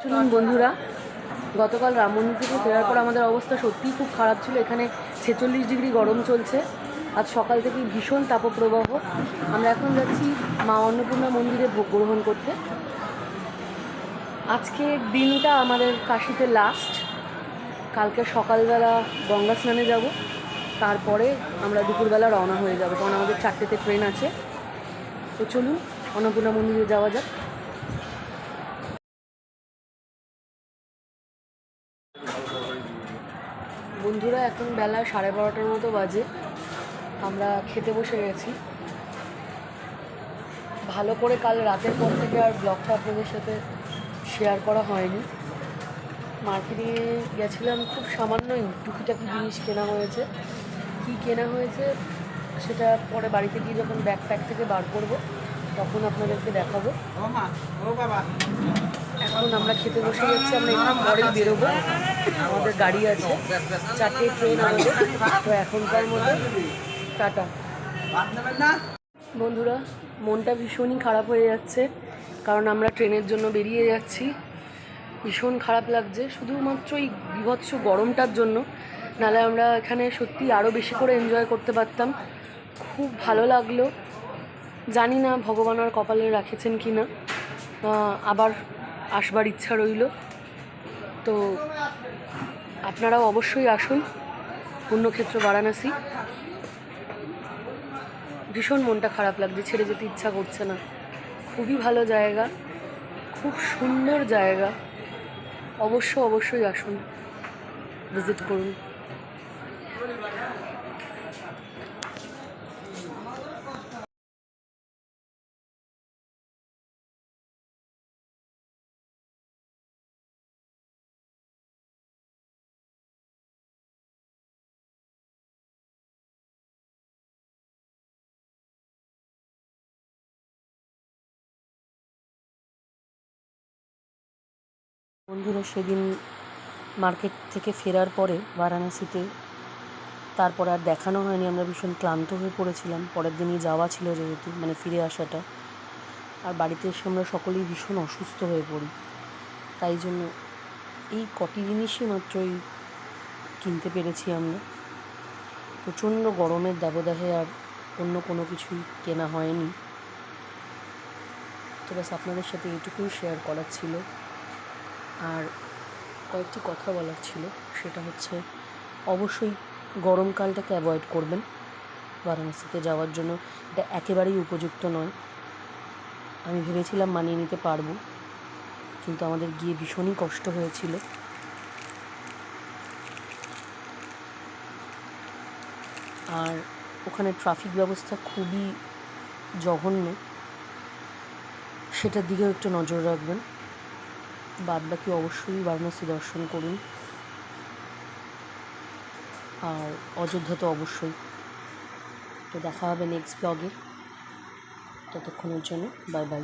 শুনুন বন্ধুরা, গতকাল রাম মন্দির থেকে ফেরার পর আমাদের অবস্থা সত্যিই খুব খারাপ ছিল। এখানে 46 ডিগ্রি গরম চলছে। আজ সকাল থেকে ভীষণ তাপপ্রবাহ। আমরা এখন যাচ্ছি মা অন্নপূর্ণা মন্দিরে ভোগ গ্রহণ করতে। আজকে দিনটা আমাদের কাশিতে লাস্ট। কালকে সকালবেলা গঙ্গা স্নানে যাব, তারপরে আমরা দুপুরবেলা রওনা হয়ে যাব, কারণ আমাদের 4টেতে ট্রেন আছে। তো চলুন অন্নপূর্ণা মন্দিরে যাওয়া যাক। বন্ধুরা, এখন বেলা 12:30টার মতো বাজে। আমরা খেতে বসে গেছি। ভালো করে কাল রাতের পর থেকে আর ব্লগটা আপনাদের সাথে শেয়ার করা হয়নি। মার্কেটে গেছিলাম, খুব সামান্যই টুকিটাকি জিনিস কেনা হয়েছে। কি কেনা হয়েছে সেটা পরে বাড়িতে গিয়ে যখন ব্যাকপ্যাক থেকে বার করব তখন আপনাদেরকে দেখাবো। এখন আমরা খেতে বসে যাচ্ছি। আমরা একটু পরেই বেরোবো, আমাদের গাড়ি আছে, 4টে ট্রেন আমাদের। তো এখনকার মতো টাটা। বন্ধুরা, মনটা ভীষণই খারাপ হয়ে যাচ্ছে, কারণ আমরা ট্রেনের জন্য বেরিয়ে যাচ্ছি। ভীষণ খারাপ লাগছে শুধুমাত্র এই বীভৎস গরমটার জন্য। নাহলে আমরা এখানে সত্যি আরও বেশি করে এনজয় করতে পারতাম। খুব ভালো লাগলো। জানি না ভগবান আর কপালে রাখেছেন কি না, আবার আসবার ইচ্ছা রইল। তো আপনারাও অবশ্যই আসুন পুণ্যক্ষেত্র বারাণসী। ভীষণ মনটা খারাপ লাগছে, ছেড়ে যেতে ইচ্ছা করছে না। খুবই ভালো জায়গা, খুব সুন্দর জায়গা। অবশ্যই আসুন, ভিজিট করুন। বন্ধুরা, সেদিন মার্কেট থেকে ফেরার পরে বারাণসীতে তারপর আর দেখানো হয়নি। আমরা ভীষণ ক্লান্ত হয়ে পড়েছিলাম। পরের দিনই যাওয়া ছিল যেহেতু, মানে ফিরে আসাটা। আর বাড়িতে এসে আমরা সকলেই ভীষণ অসুস্থ হয়ে পড়ি। তাই জন্য এই কটি জিনিসই মাত্রই কিনতে পেরেছি আমরা। প্রচণ্ড গরমের দাবদাহে আর অন্য কোনো কিছুই কেনা হয়নি। তো ব্যাস আপনাদের সাথে এইটুকুই শেয়ার করার ছিল। আর কয়েকটি কথা বলার ছিল, সেটা হচ্ছে অবশ্যই গরমকালটাকে অ্যাভয়েড করবেন বারাণসীতে যাওয়ার জন্য। এটা একেবারেই উপযুক্ত নয়। আমি ভেবেছিলাম মানিয়ে নিতে পারবো, কিন্তু আমাদের গিয়ে ভীষণই কষ্ট হয়েছিল। আর ওখানে ট্রাফিক ব্যবস্থা খুবই জঘন্য, সেটার দিকেও একটু নজর রাখবেন। বাদবাকি অবশ্যই বারাণসী দর্শন করুন। আর অযোধ্যা তো অবশ্যই। তো দেখা হবে নেক্সট ব্লগে। ততক্ষণের জন্য বাই বাই।